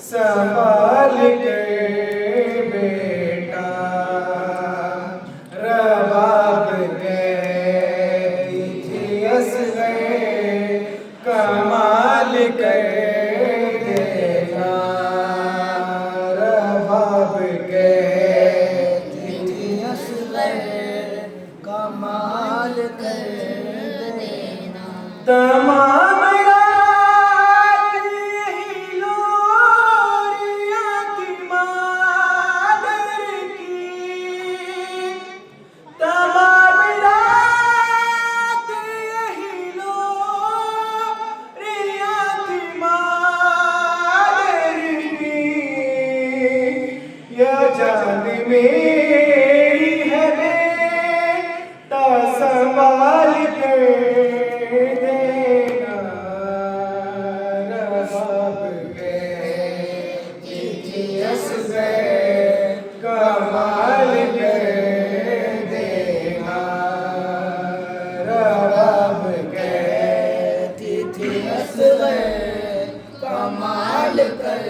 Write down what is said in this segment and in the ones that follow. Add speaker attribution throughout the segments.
Speaker 1: संभाल के बेटा रबाब कहती थी असग़र कमाल कर देना। रबाब कहती थी असग़र
Speaker 2: कमाल कर देना।
Speaker 1: तमाम जान मेरी है बेटा संभाल कर देना। रबाब कहती थी असग़र कमाल कर देना। रबाब कहती थी असग़र
Speaker 2: कमाल कर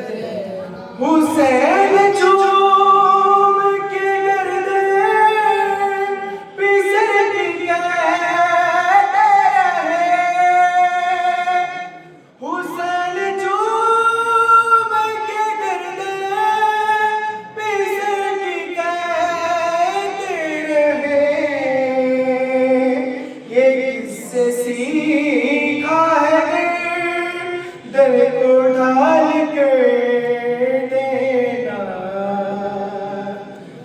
Speaker 2: देना।
Speaker 1: हुसैन चूम के गर्दे पिसरती कहते रहे। हुसैन चूम के गर्दे पिसरती कहते रहे। ये किससे सीखा है दर को ढाल कर देना।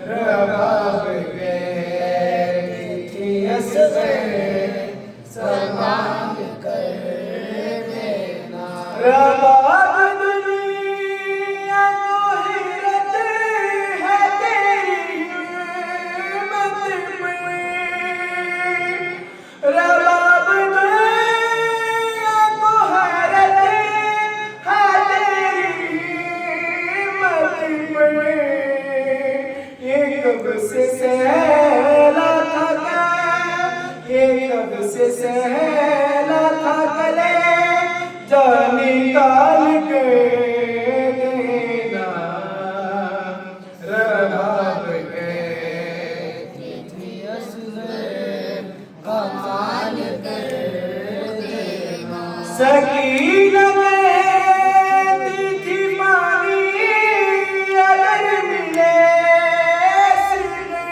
Speaker 1: रबाब कहती थी असग़र संभाल कर देना। रबाब दुनिया को हैरत है तेरी हिम्मत में। रबाब दुनिया को हैरत है तेरी हिम्मत में। ये कब से सहला था क्या, ये कब से सहला था गले जाने काल कर देना। रबाब कहती
Speaker 2: थी असग़र कमाल कर देना।
Speaker 1: सकीना कहती थी पानी अगर मिले सिरे।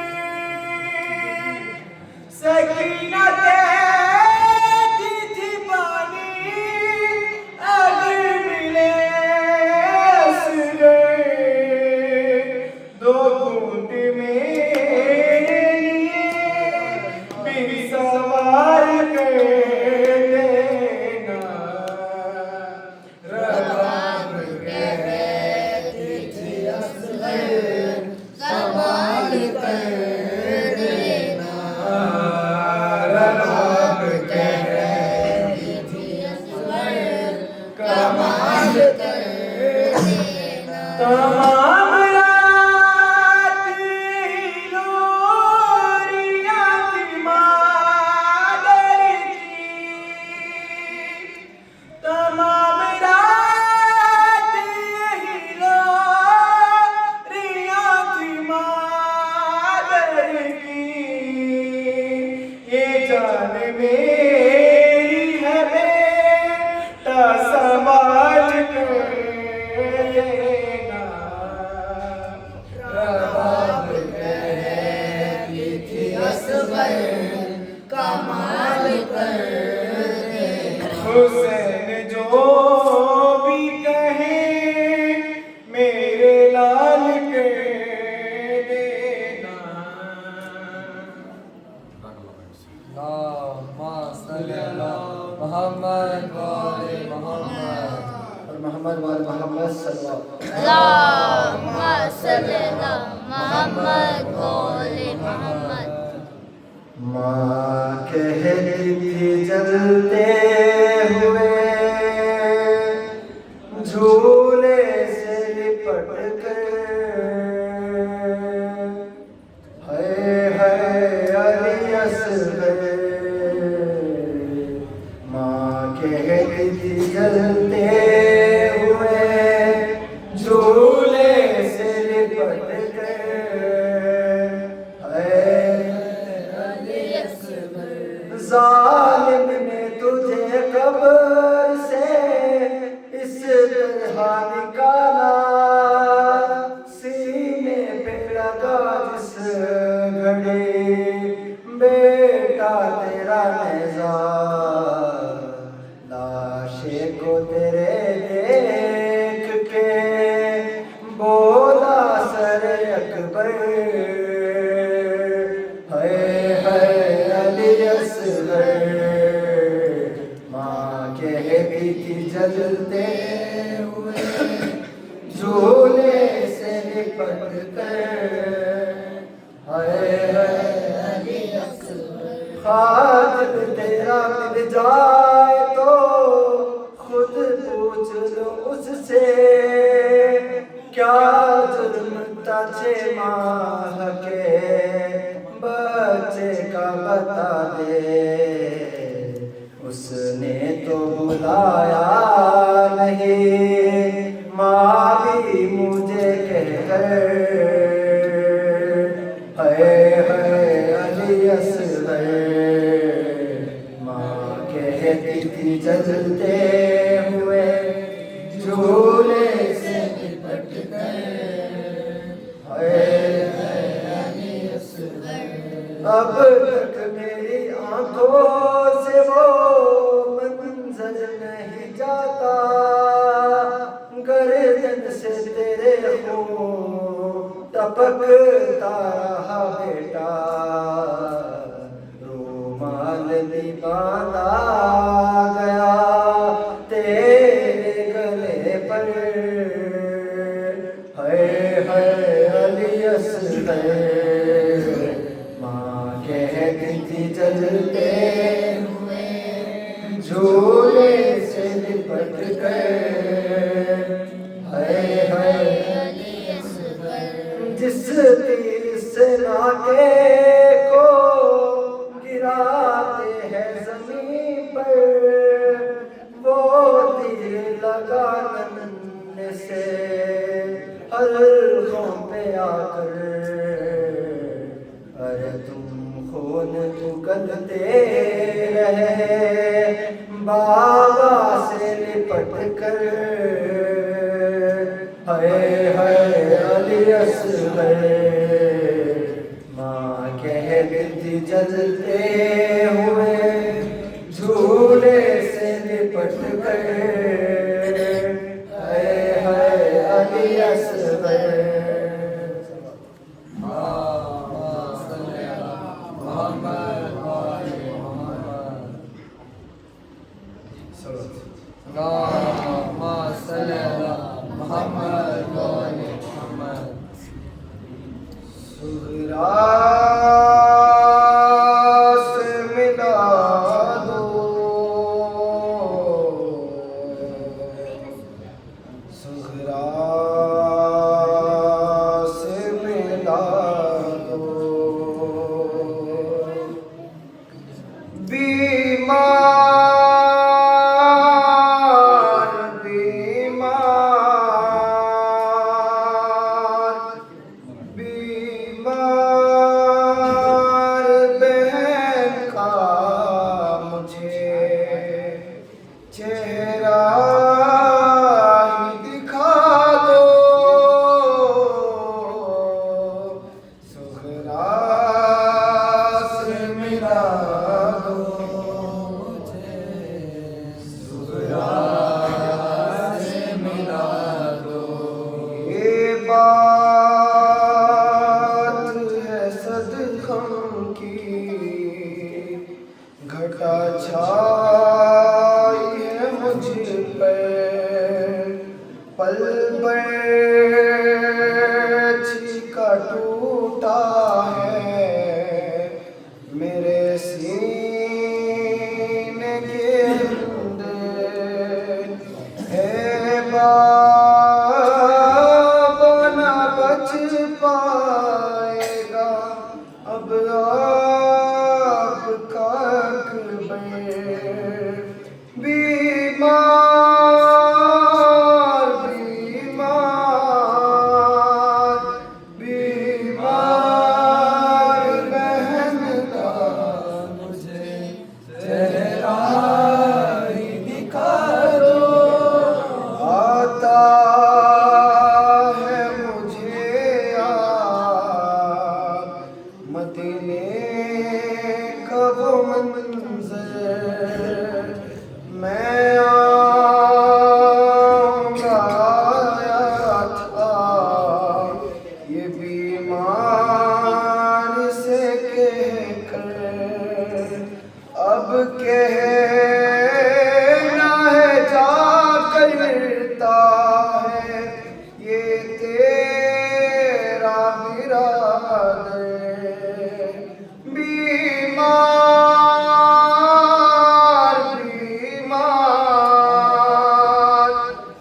Speaker 1: सकीना कहती थी पानी अगर मिले सिरे। दो घूंट मेरे लिए भी सवार कर देना। रबाब
Speaker 2: कहती थी असग़र कमाल कर देना।
Speaker 1: रबाब कहती
Speaker 2: थी असग़र कमाल कर देना।
Speaker 1: तमाम रात लोरियां थी मादर की। तमाम रात लोरियां थी मादर की। ये जान मेरी है बेटा संभाल कर देना। रबाब
Speaker 2: कहती थी असग़र कमाल कर देना।
Speaker 1: हुसैन जो भी कहे मेरे लाल कर देना।
Speaker 2: मोहम्मद वाले मोहम्मद
Speaker 1: और मोहम्मद वाले मोहम्मद सल्लल्लाहु
Speaker 3: अल्लाहुम्मा सल्ली अला मोहम्मद वाले मोहम्मद।
Speaker 1: माँ कहती थी जलते हुए झूले से लिपट कर। है अली असग़र। माँ कहती थी जलते हुए तरह निकाला सीने पे लगा जिस घड़ी बेटा तेरा नेजा लाशे को तेरे देख के बोला सर अकबर है अली असगर माँ कहती थी जलते हुए झूले से लिपट कर खातिब तेरा मिल जाए तो खुद पूछ लो उससे क्या जुर्म था 6 माह के बच्चे का बता दे उसने तो बुलाया नहीं माँ भी मुझे कहकर है अली असगर माँ कहती थी जलते हुए झूले से लिपट कर अली असगर अब तक मेरी आंखों से वो मंजर नहीं जाता गर्दन से तेरे खून टपकता रहा बेटा रूमाल भी बांधा गया तेरे गले पर है अली असगर माँ कहती थी जलते हुए झूले से लिपट कर है जिस तीर से नाके को गिराते हैं जमीन पर वो तीर लगा नन्हे से हल्कों पे आकर अरे तुम खून उगलते रहे बाबा से लिपट कर है अली असगर माँ कहती थी जलते हुए झूले से लिपट कर है अली असगर सुगरा से मिला दो सुगरा से मिला दो बीमार बीमार बहन का मुझे चेहरा ही दिखा दो सुगरा से मिला दो सुगरा से मिला दो ये बात है सदगम की घटा छाई है मुझ पे पल का टूटा है मेरे सीने के अंदर है बाबा ना बच पाएगा अब आपका अकबर बीमार बीमार पता है मुझे यार मदीने का वो मंज़र मैं आऊँगा आया था ये बीमार से कहकर अब कहना है जा करता है ये तेरा बिरादर बीमार बीमार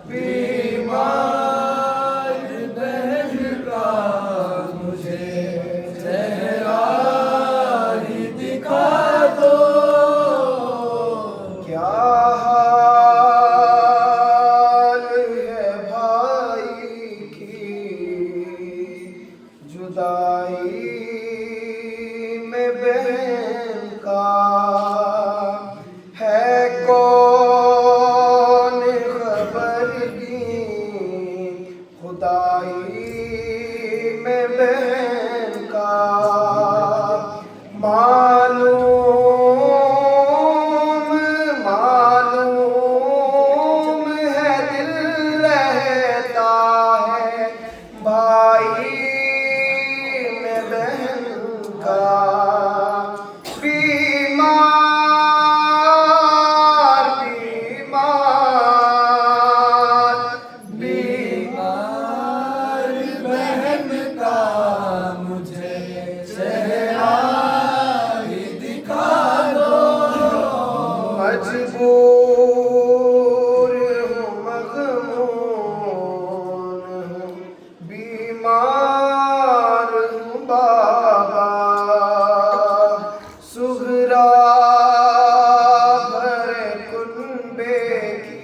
Speaker 1: बीमार
Speaker 2: बहन का मुझे चेहरा ही दिखा दो।
Speaker 1: क्या हाल है भाई की जुदाई में बहन का है कौन खबर की खुदाई में बहन का मालूम है दिल रहता है भाई में बहन का बीमार बीमार
Speaker 2: बीमार बहन का मुझे चेहरा ही दिखा दो।
Speaker 1: मजबूर हूँ मग़मून हूँ बीमार हूँ बाबा सुगरा भरे कुनबे की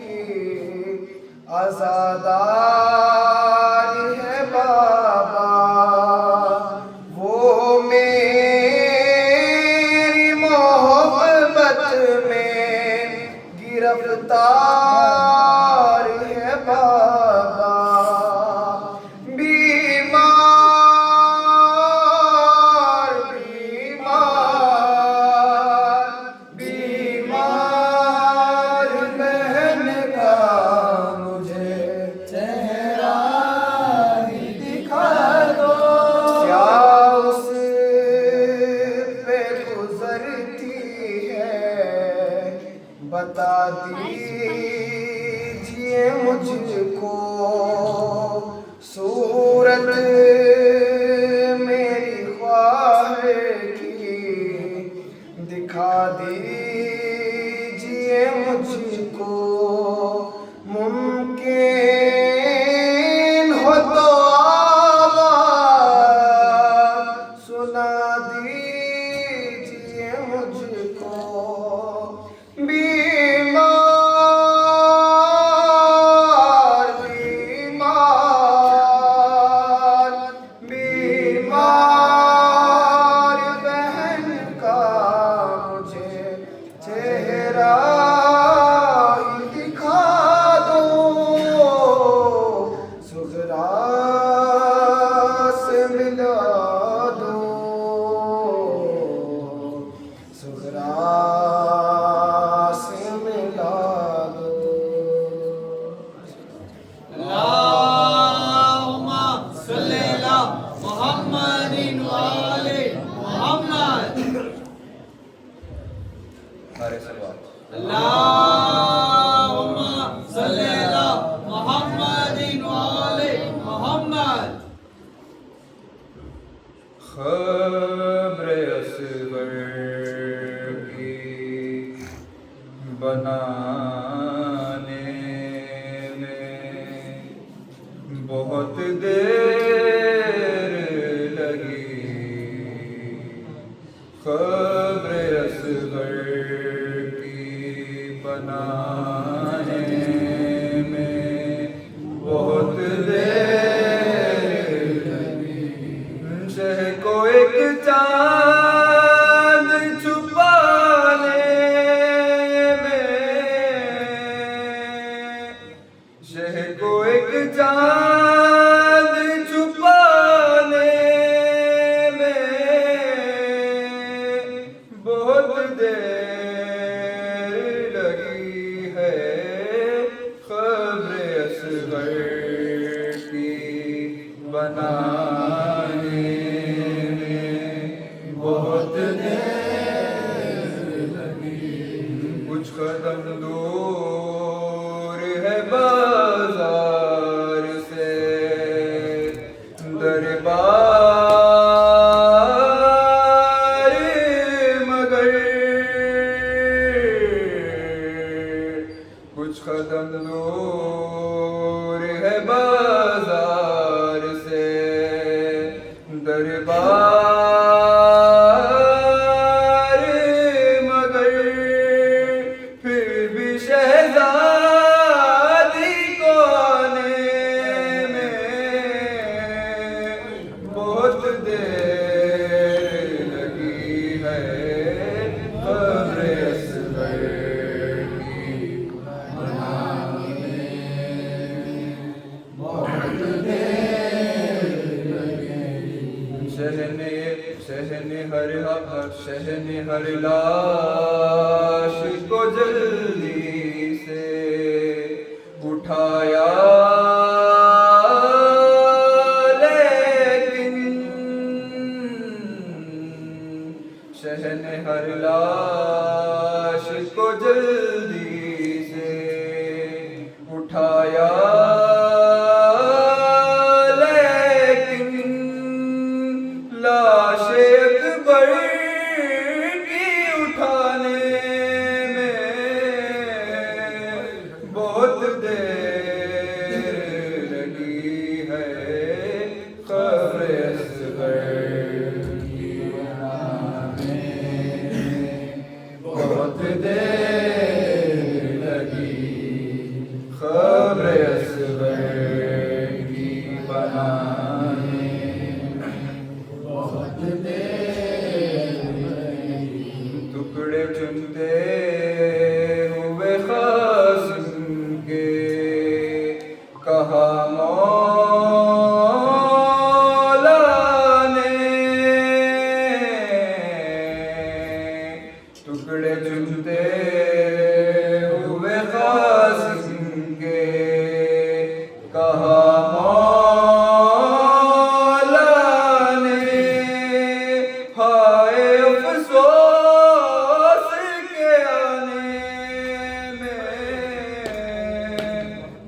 Speaker 1: आज़ादारी है बाबा वो मेरी मोहब्बत में गिरफ्तार है बाबा बीमार बीमार बीमार बहन का
Speaker 2: मुझे चेहरा ही दिखा दो।
Speaker 1: क्या उस पे गुजरती है बता दीजिए मुझको सूरत मेरी ख्वाहिश की दिखा दीजिए मुझको मुमकिन हो तो आवाज़ सुना दीजिए मुझको बीमार बीमार बीमार बहन का मुझे चेहरा ही दिखा दो सुगरा से मिला दो सुगरा से मिला दो।
Speaker 2: अल्लाहुम्मा सल्ली अला मुहम्मदिन व आले मुहम्मद। अल्लाहुम्मा सल्ली अला मुहम्मदिन व आले मुहम्मद।
Speaker 4: खब्र असगर की बनाने में बहुत देर लगी। खब्र असगर की बनाने में बहुत देर लगी। शह को एक चांद छुपाने में शह को एक चांद छुपाने में बहुत देर लगी है, ख़ब्र असग़र की बनाने में बहुत देर लगी। कुछ कदम दूर है बाजार से दरबार मगर, कुछ कदम दूर है बाजार से दरबार मगर, फिर भी शहज़ादी को आने में बहुत देर लगी है, ख़ब्र असग़र की बनाने में बहुत देर लगी। शहने हर लाश को जल्दी से उठाया, लेकिन शहने हर लाश को जल्दी से उठाया, लाशे अकबर की उठाने में बहुत देर लगी है, ख़ब्र असग़र की बनाने में बहुत देर लगी, ख़ब्र असग़र की बनाने बहुत देर लगी। टुकड़े चुनते हुए क़ासिम के कहा मौला ने, टुकड़े चुनते हुए क़ासिम के कहा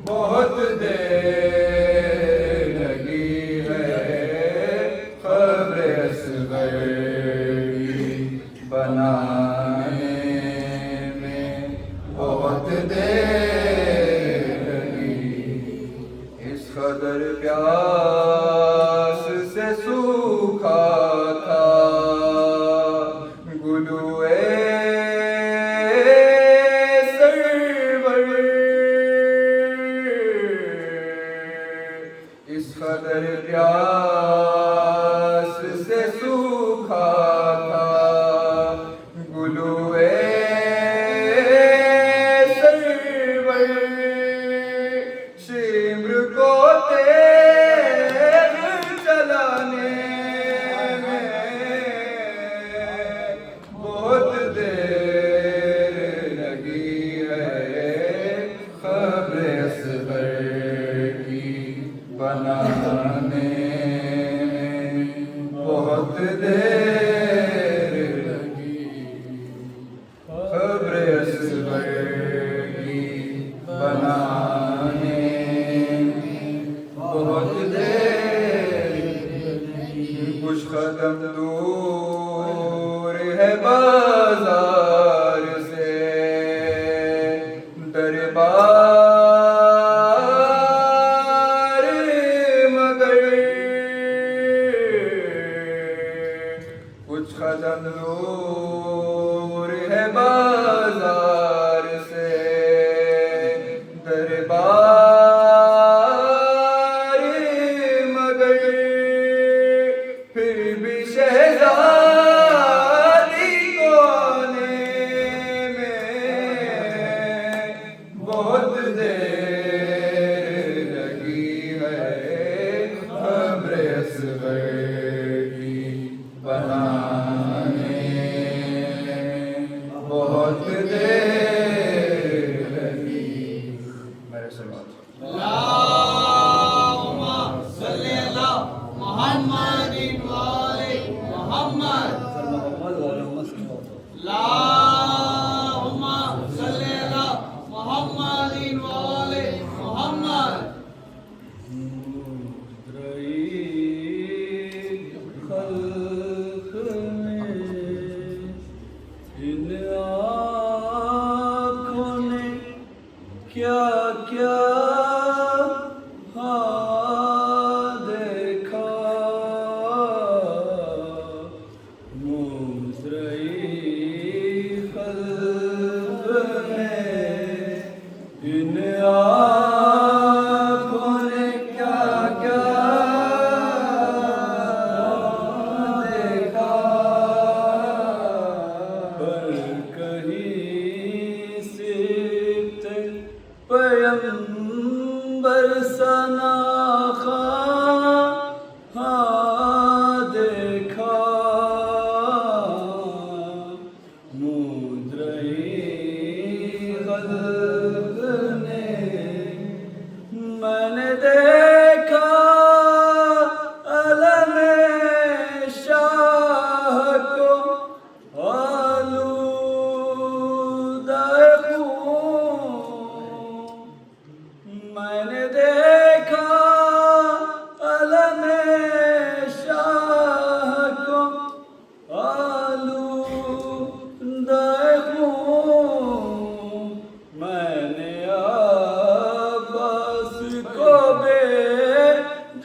Speaker 4: बहुत देर लगी है, ख़ब्र असग़र की बनाने में बहुत देर लगी। इस कदर प्यास से सूखा था गुलूए इस कदर प्यास से सूखा था गुलूए सरवर, शिम्र को तेज चलाने में बहुत देर लगी है, ख़ब्र असग़र की बनाने में बहुत देर लगी, ख़ब्र असग़र की बनाने में बहुत देर लगी। कुछ कदम दूर है बाजार से दरबार मगर, कुछ कदम दूर है बाजार से दरबार मगर, फिर भी शहज़ादी को आने में बहुत देर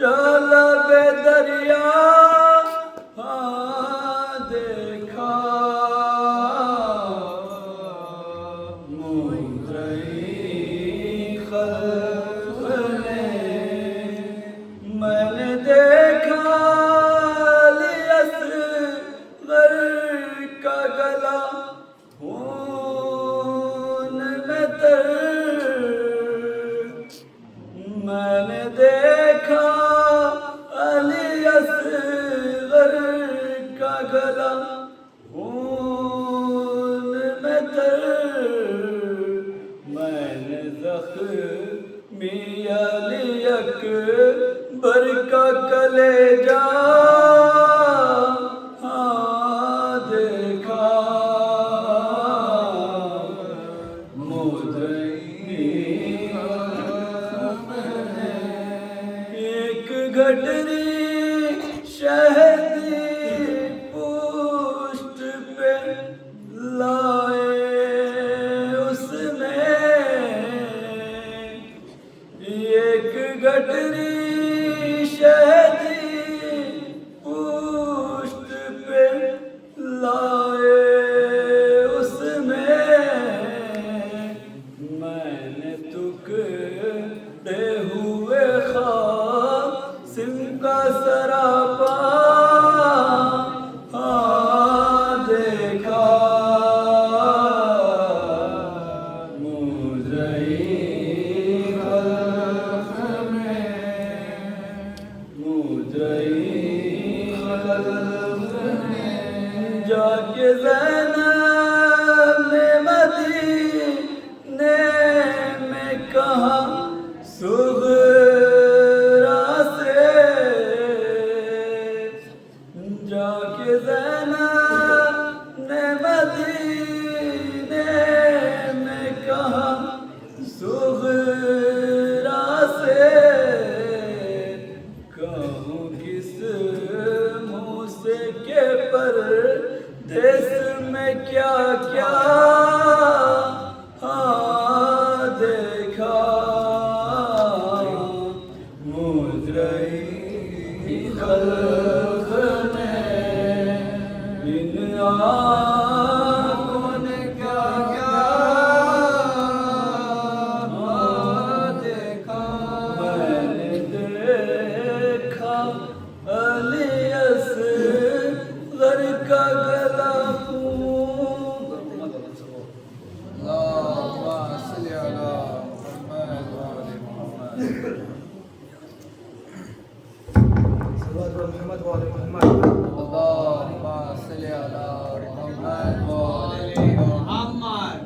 Speaker 4: जाला बे दरिया हाँ देखा मुद्रई खल्क ने मैंने देखा असगर का गला खून में तर मैंने देखा अली असगर का गला खून में तर मैंने ज़ख्मी अली अकबर का कलेजा हाँ देखा एक गडरी शहदी पुष्ट पे लाए उसने एक गडरी शहदी पुष्ट पे लाए उसमें मैंने टुकड़े हुए ख़ासिम का सरापा हाँ देखा मुद्रई खल्क में मुद्रई खल्क में जाके ज़ैनब ने मदीने में कहा सुग़रा से जाके ज़ैनब ने मदीने में कहा सुग़रा से कहूँ किस मुँह से के परदेस में क्या क्या हाँ देखा मुद्रई खल्क में इन आँखों ने क्या क्या हाँ देखा मैंने देखा अली असगर का गला
Speaker 1: मोहम्मद वाले मोहम्मद
Speaker 2: मोहम्मद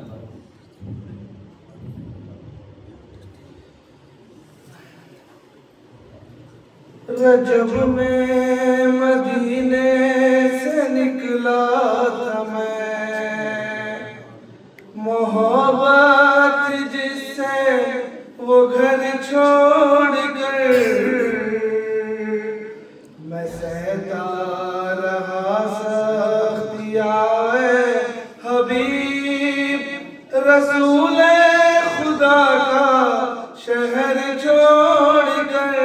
Speaker 1: रजब में मदीने से निकला था मैं मोहब्बत जिससे वो घर छोड़ कर मैं सहता रहा सख्तियाए हबीब रसूल खुदा का शहर छोड़ कर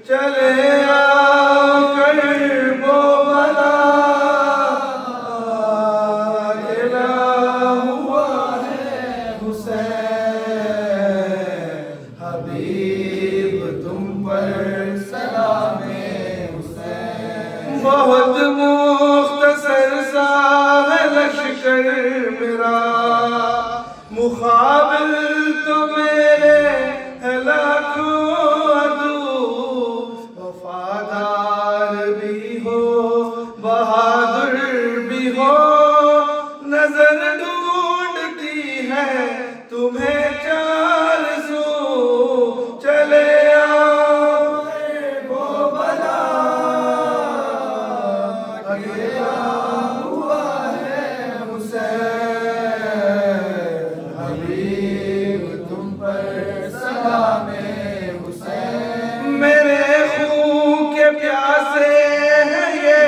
Speaker 1: चले आकर वो बला गिरा हुआ है हुसैन हबीब तुम पर सलामे हुसैन बहुत मुख्तसर सा है लश्कर मेरा मुखाबिल तो मेरे है लाखों अदू वफादार भी हो बहादुर भी हो नजर ढूंढती है तुम्हें चार सू चले आओ वो बला अकेला हुआ है हुसैन हबीब तुम पर सलामे हुसैन मेरे खून के प्यासे हैं ये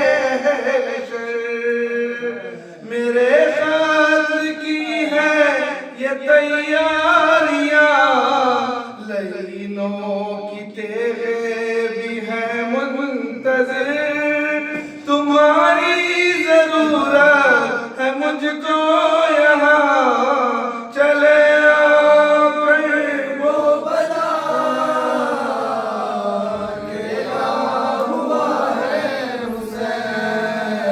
Speaker 1: मेरे खातिर की है ये तैयारियां लईनो दिनों की तेरे भी है मुंतज़िर, तुम्हारी जरूरत है मुझको यहाँ, चले आकर वो बता अकेला हुआ है हुसैन,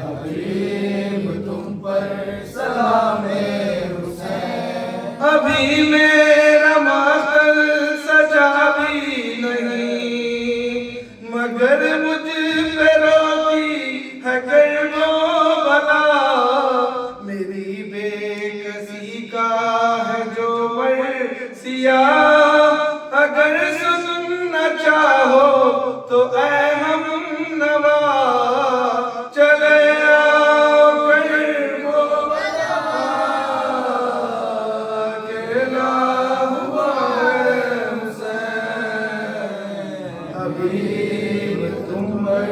Speaker 1: हबीब तुम पर सलामे हुसैन। अभी मेरा मातल सजा भी नहीं, मगर मुझ पे रोती है कर्मो भला, मेरी बेकसी का है जो मर्सिया, अगर सुनना चाहो तो ऐ हम नवा, चले आओ कर्मो भला, अकेला हुआ है हुसैन, हबीब तुम पर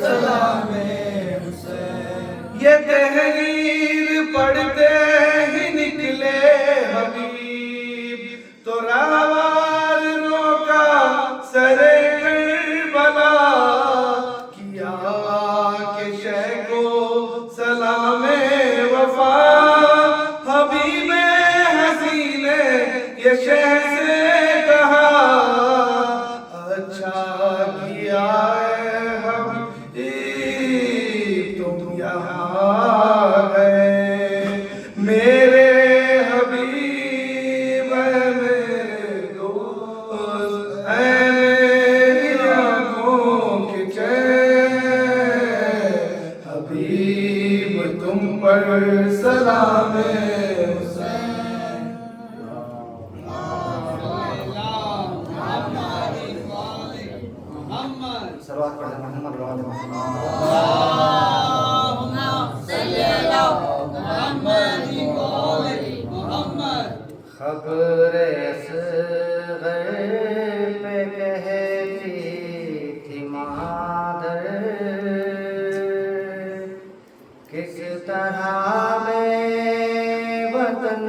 Speaker 1: सलामे हुसैन। ये तहरीर पढ़ते ही निकले हबीब, तो रावार रोका सरे करबला, किया के शह को सलामे वफा, हबीबे हसीने ये शह से कहा, अच्छा किया है हबीब तुम यहाँ गए, मेरे हबीब है मेरे दोस्त, है मेरी आँखों के चैन, हबीब तुम पर सलामे हुसैन।
Speaker 5: सलवात पढ़े मोहम्मद खबर असग़र पे कहती थी मादर, किस तरह मैं वतन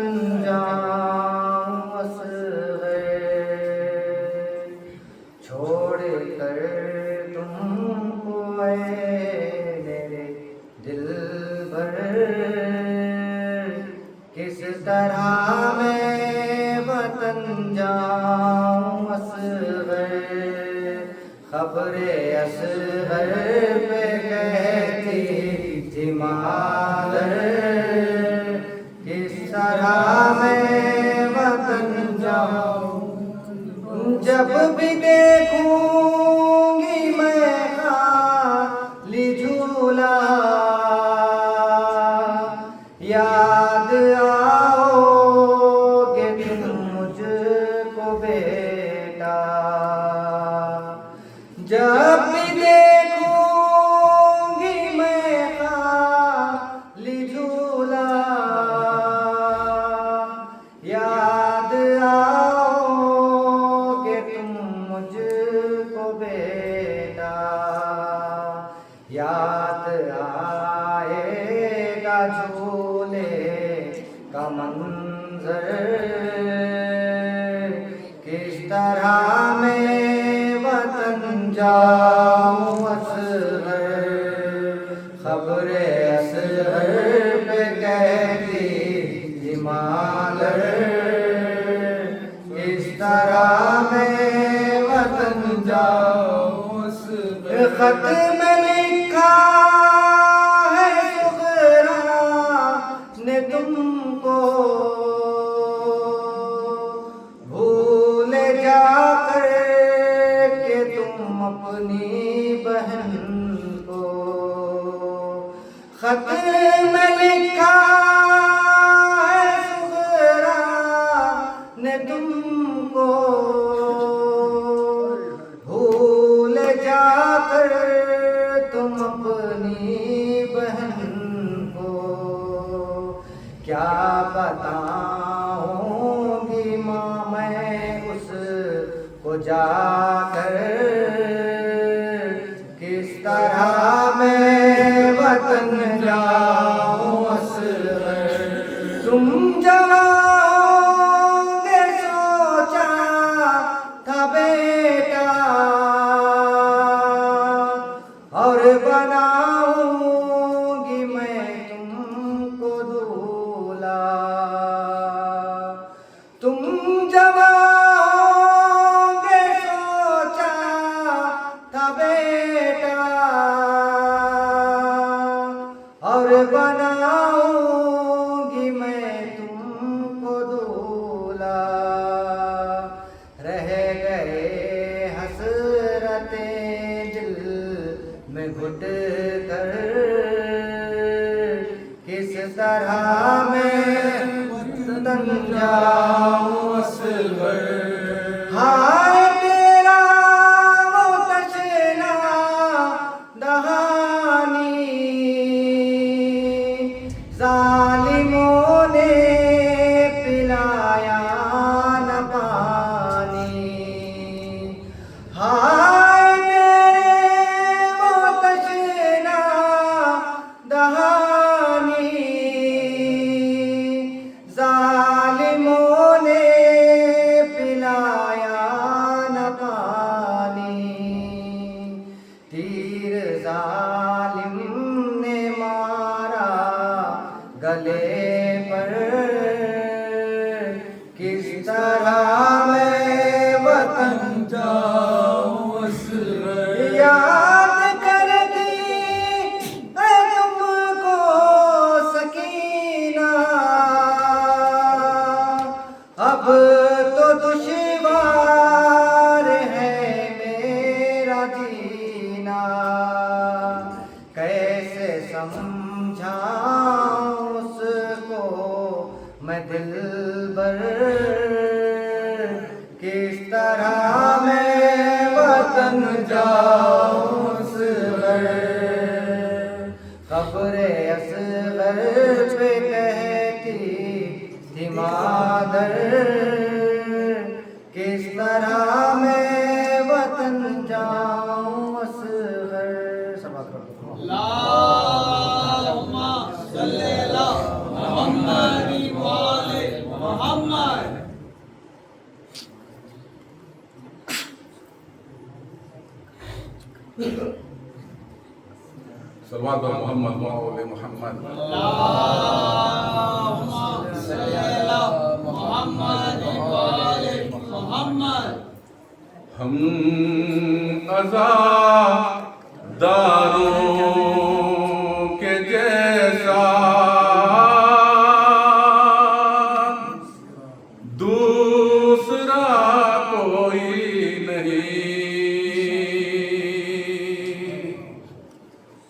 Speaker 5: जाऊं असग़र, छोड़ कर तुमको मेरे दिलबर, किस तरह मैं वतन जाऊं असग़र, खबरे असग़र पे कहती थी मादर, किस तरह मैं वतन जाऊं, जब भी देखूंगी मैं खाली झूला, याद आओगे तुम मुझको बेटा, जब भी देखूंगी मैं खाली झूला, याद आओगे तुम मुझको बेटा, याद आएगा झूले का मंजर, किस तरह मैं वतन जाऊं असग़र, खबरे असग़र पे कहती थी मादर, किस तरह मैं वतन जाऊं असग़र, खत में लिखा है सुग़रा ने तुमको, भूल जाकर के तुम अपनी बहन को, खत में लिखा है सुग़रा ने तुमको, भूल जाकर तुम अपनी बहन को, क्या बताऊंगी माँ मैं उसको जाकर, किस तरह मैं वतन जाऊं असग़र, तुम जवां होंगे सोचा हसरतें दिल में घुट कर किस तरह मैं वतन जाऊं असगर हाय तेरा वो तशना दहानी जालिमों ने पिलाया न पानी हाय तेरे वो तशना दहानी जालिमों ने पिलाया न पानी तीर जालिम ने मारा गले पर किस तरह मैं वतन जाऊं असगर याद करती है तुमको सकीना अब तो दुश्वार है मेरा जीना कैसे समझाऊं उसको मैं दिलबर किस तरह मैं वतन जाऊं असगर खबरे असगर पे कहती थी मादर किस तरह मैं वतन जाऊं असगर सभा करो
Speaker 2: अल्लाहुम्मा सल्ली अला मुहम्मद व आले मुहम्मद।
Speaker 1: सल्लल्लाहु अलैहि मोहम्मद व आले मोहम्मद।
Speaker 2: अल्लाहुम्मा सल्ली अला मुहम्मद व आले मुहम्मद।
Speaker 1: हम अज़ादारों के जैसा दूसरा कोई नहीं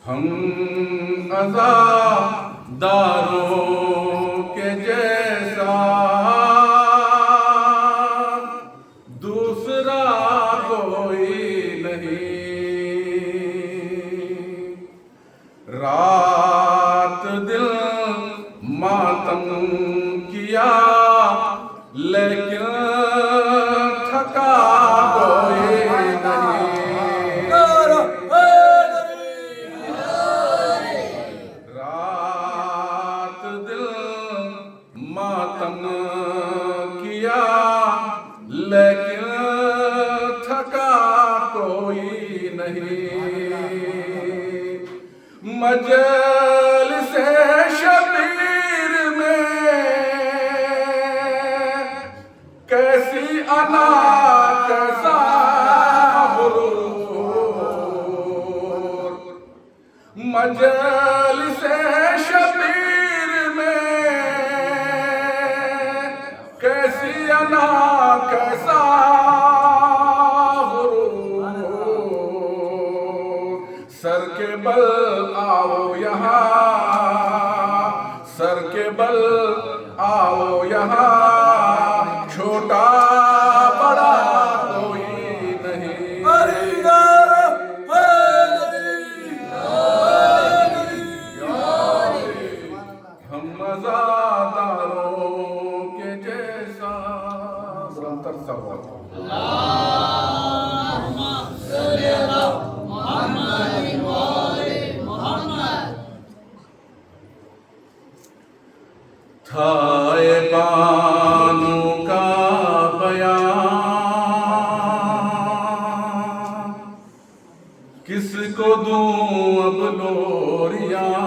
Speaker 1: हम अज़ादारों के जैसा दूसरा कोई नहीं रात दिल मातम किया लेकिन थका कोई नहीं रात दिल मातम किया लेकिन थका कोई नहीं मजलिस शबीर में कैसी अना कैसा गुरूर मजलिस शबीर में कैसी अना कैसा गुरूर सर के बल आओ यहाँ सर के बल आओ यहाँ छोटा बड़ा कोई नहीं हम अज़ादारों के जैसा अंतर सब
Speaker 2: अल्लाहुम्मा सल्ली अला मुहम्मद व आले मुहम्मद।
Speaker 1: था ये बानों का बयान किसको दूं अब लोरियां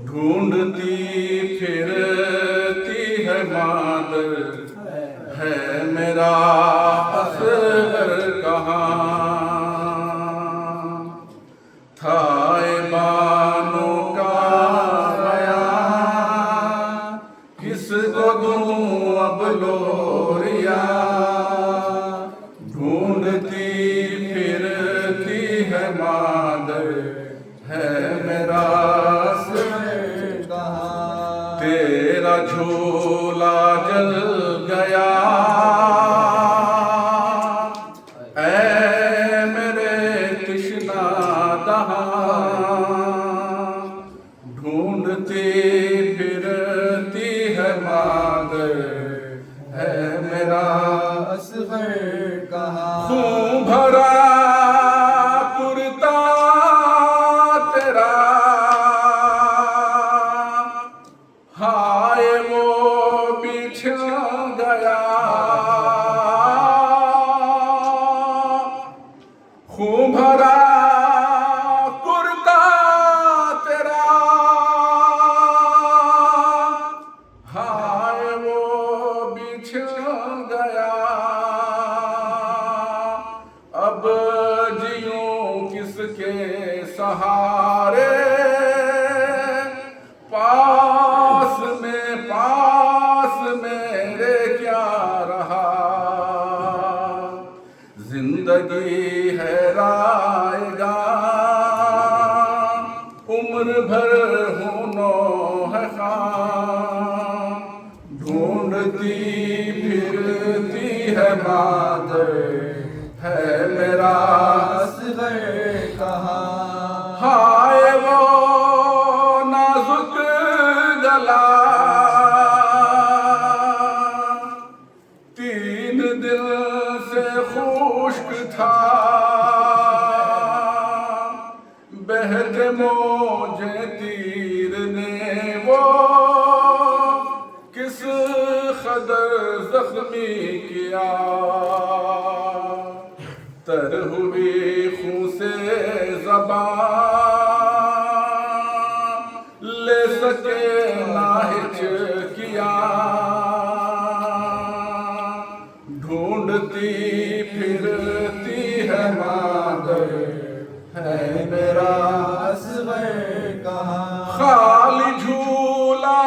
Speaker 1: ढूंढती फिरती है मादर है मेरा असगर कहाँ था ये बानों का बयान किसको दूं अब लोरियां परिया ढूंढती फिरती है मादर है मेरा असगर कहाँ। तेरा झूला जल गया ऐ मेरे कृष्णा दहाँ। ढूंढती फिरती है मादर है मेरा असगर कहाँ। खून भरा कुर्ता तेरा हाय वो बिछा गया। खून भरा कुर्ता तेरा हाय वो बिछा गया। अब जियूं किसके सहारे पास मेरे क्या रहा। जिंदगी है रायगा उम्र भर होनो है खां। ढूंढती फिरती है मादर है मेरा असगर कहाँ। हाय वो नाजुक गला 3 दिन से खुश्क था। बहते मोजे तीर ने वो किस कदर जख्मी किया। तर हुई खून से ज़बान ले सके ना हिचकिया। ढूंढती फिरती है मादर है मेरा असगर कहाँ। खाली झूला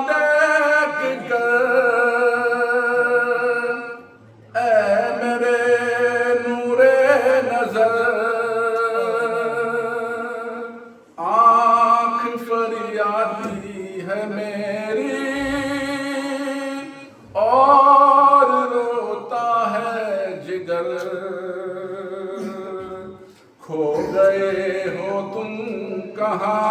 Speaker 1: देख कर ऐ मेरे नूरे नजर आँख फरियादी है मेरी और रोता है जिगर। खो गए हो तुम कहाँ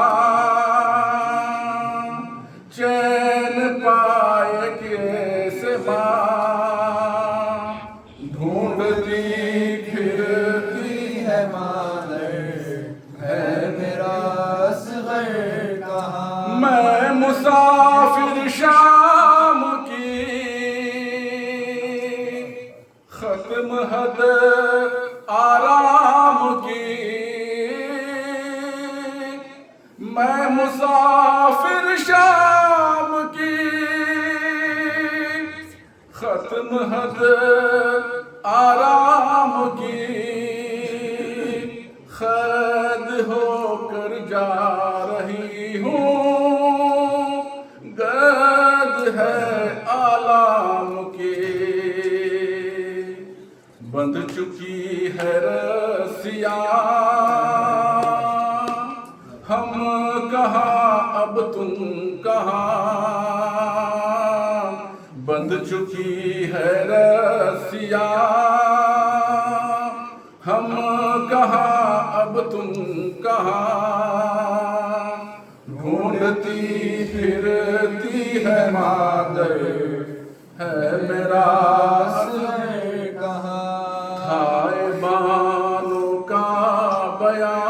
Speaker 1: चैन पाए कैसे माँ। ढूंढती फिरती है मादर है मेरा असगर कहाँ। मैं मुसाफिर शाम की खत्म हद आराम की। मैं मुसाफिर शाम की खत्म हद आराम की। खैद होकर जा रही हूँ गर्द है आलाम की। बंध चुकी है रस्सियाँ हम कहाँ अब तुम कहाँ। बंध चुकी है रस्सियाँ हम कहाँ अब तुम कहाँ। ढूंढती फिरती है मादर है मेरा असगर कहाँ। हाय बानों का बयां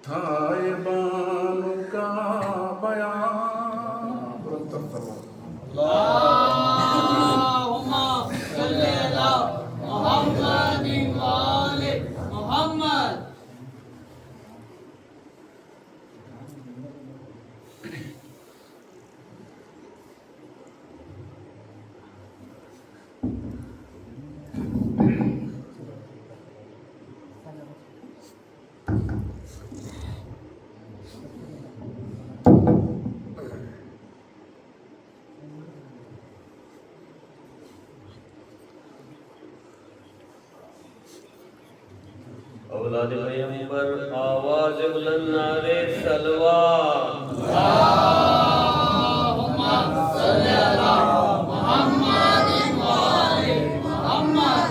Speaker 1: थाए बानों का बयां।
Speaker 2: अल्लाहुम्मा सल्ली अला मुहम्मदिन व आले मुहम्मद।
Speaker 4: औलाद पैगंबर आवाज बुलंद नारे सलवा
Speaker 2: अल्लाहुम्मा सल्ली अला मुहम्मद व आले मुहम्मद।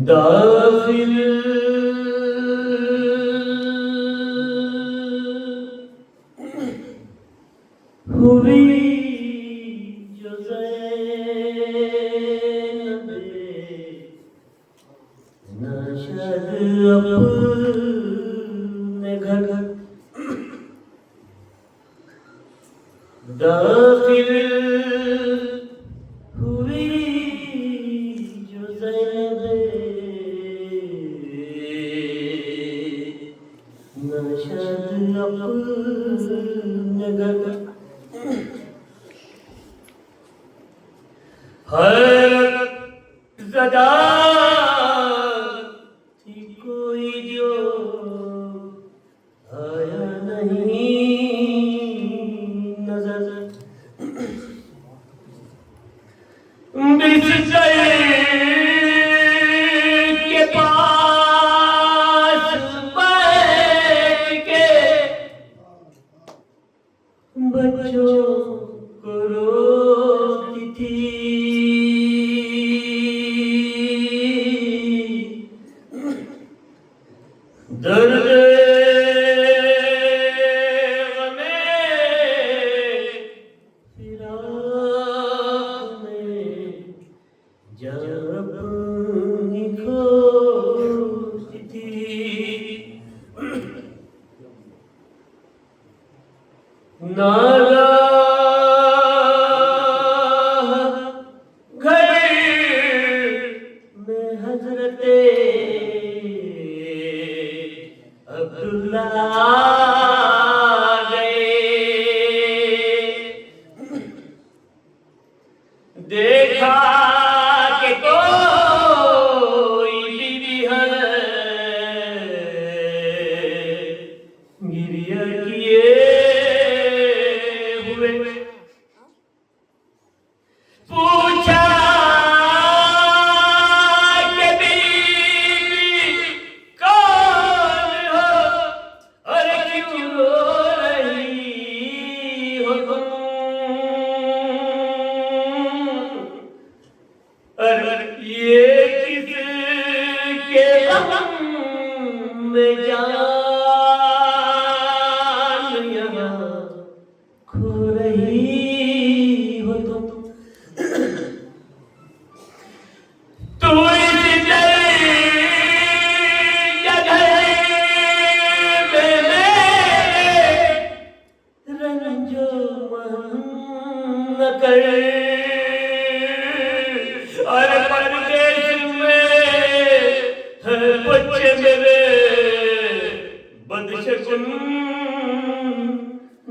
Speaker 4: दाखिल हुई जो ज़ैनब नशद अपने घर दाखिल हुई जो ज़ैनब नशद अपने घर हैरत ज़दा थी कोई जो आया नहीं नजर बिस्तर के पास बैठ के बच्चों को रोती थी दर्द गमे फिराक में जब खोती थी नाला घर में हजरते अब्दुल्ला गए देखा कि कोई बीवी है गिरिया किए हुए पूछा कि बीवी कौन हो और क्यों रो रही हो तुम और ये किसके गम में जान यहाँ खो रही हो तुम तू इस जगह में मेरे रंजो मन न कर और परदेश में है बच्चे मेरे बदशगुन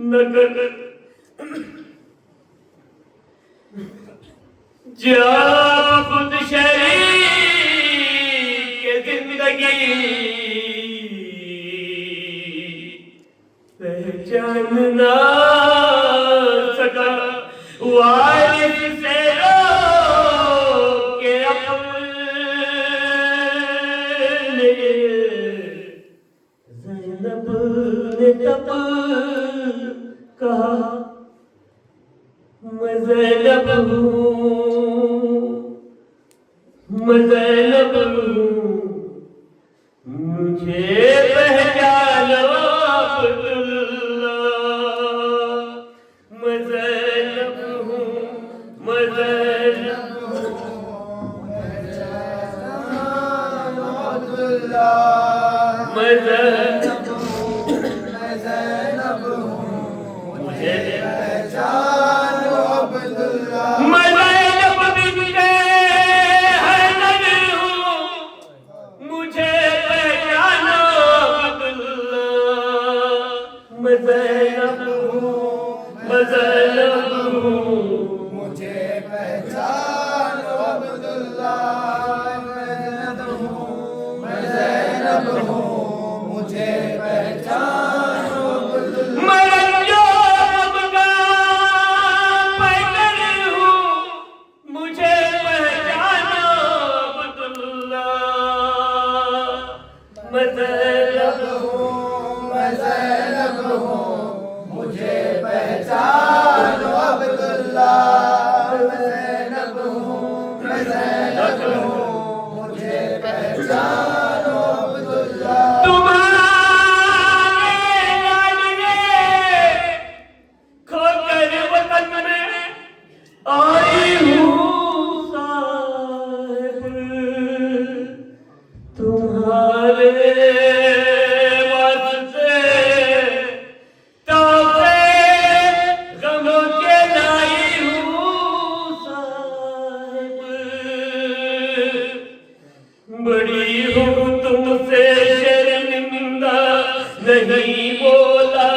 Speaker 4: न कर जब खुद शरीक जिंदगी पहचान ना सका वारिस से के अपने ज़ैनब ने तब कहा मैं ज़ैनब हूँ मैं ज़ैनब हूँ मुझे पहचानो अब्दुल्ला मैं ज़ैनब हूँ मैं ज़ैनब मैं ज़ैनब मुझे पहचानो अब्दुल्ला मैं ज़ैनब बिन्त हैदर हूँ मुझे पहचानो अब्दुल्ला मैं ज़ैनब हूँ मैं ज़ैनब हूँ मुझे पहचानो अब्दुल्ला मैं ज़ैनब हूँ मैं ज़ैनब हूँ,
Speaker 5: मैं ज़ैनब हूँ, मुझे पहचानो अब्दुल्ला। मैं ज़ैनब हूँ, मैं ज़ैनब हूँ, मुझे पहचानो अब्दुल्ला।
Speaker 4: तुम्हारे लाडले खोकर वतन में आई हूँ साहिब, तुम्हारे वास्ते तोहफे गम के लाई हूँ साहिब। बड़ी हूँ तुमसे शर्मिंदा, नहीं बोला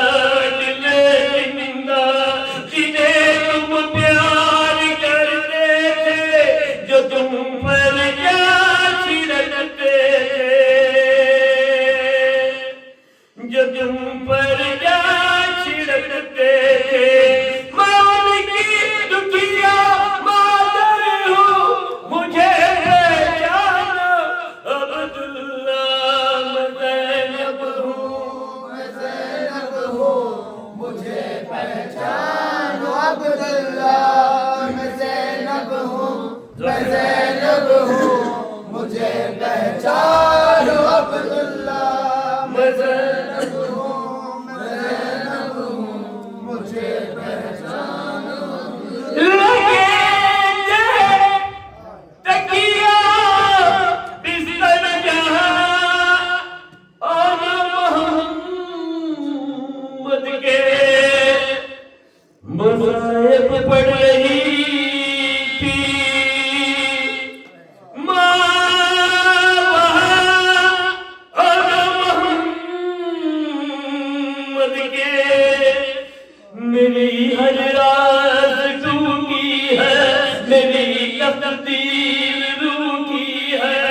Speaker 4: दिले निंदा, जिन्हें तुम प्यार करते थे, जो तुम पर क्या छिड़कते थे, जो तुम पर क्या छिड़कते थे। मैं उनकी दुखिया मादर हूँ, मुझे पहचानो अब्दुल्ला। मैं ज़ैनब हूँ,
Speaker 5: मैं ज़ैनब हूँ, मुझे पहचानो अब्दुल्ला। मैं ज़ैनब हूँ, मैं ज़ैनब हूँ, मुझे पहचानो अब्दुल्ला। मैं ज़ैनब हूँ, मैं ज़ैनब हूँ, मुझे पहचानो
Speaker 4: लगे तकिया बिस्तर जहाँ और मोहम्मद के मज़ाहिब पढ़ रही थी माँ वहाँ और मोहम्मद के। मेरी हर रात टूटी है, मेरी तकदीर रूठी है,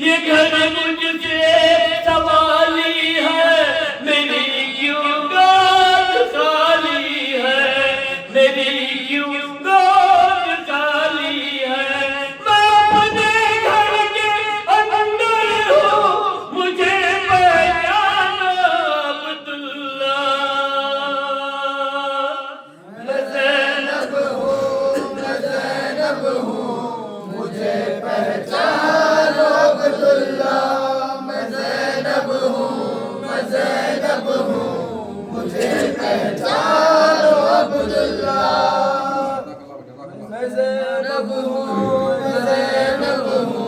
Speaker 4: ये घर मुझसे सवाली है, मेरी क्यों गोद खाली है, मेरी क्यों गोद खाली है। मैं अपने घर के अंदर हूँ, मुझे पहचानो अब्दुल्ला।
Speaker 5: मैं ज़ैनब हूँ, मैं ज़ैनब हूँ, मुझे पहचानो अब्दुल्ला। मैं ज़ैनब हूँ, मैं ज़ैनब हूँ, मुझे पहचानो अब्दुल्ला। मैं ज़ैनब हूँ, मैं ज़ैनब हूँ,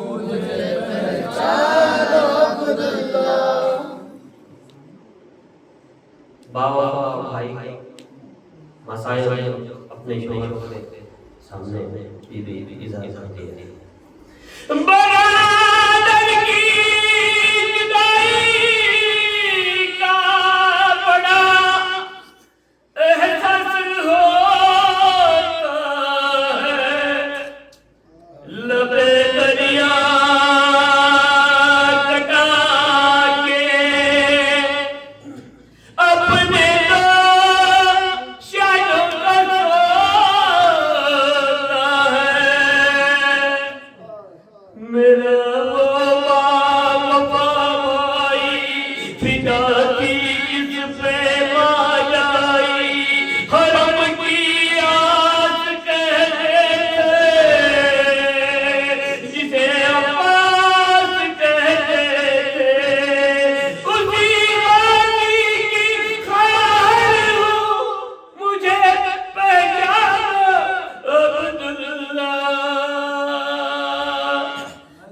Speaker 5: मुझे पहचानो अब्दुल्ला।
Speaker 4: बाबा भाई मसाइल अपने शोहर के सामने बीबी इजाज़त दे दी। बरादर की जुदाई का बड़ा एहसास होता है, लबे दरिया कटा के अपने तो शायरों का सोता है। मेरा वो वफा भाई फिदा थी किस पे मायाई, हरम की आस कहते थे, जिसे अब्बास कहते थे, उसी वाली की खार हूँ, मुझे पहचानो अब्दुल्ला।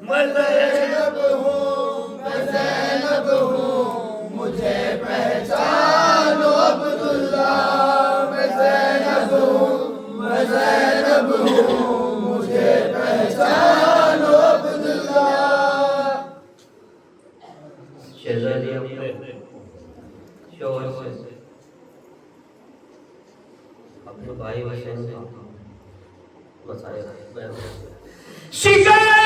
Speaker 4: मैं
Speaker 5: ज़ैनब हूँ, मैं ज़ैनब हूँ, मुझे पहचानो अब्दुल्ला। मैं ज़ैनब हूँ, मैं ज़ैनब हूँ, मुझे पहचानो अब्दुल्ला।
Speaker 4: शहज़ादी अपने शौहर से अपने भाई हुसैन का मसाइल बयान करते हैं। शिकार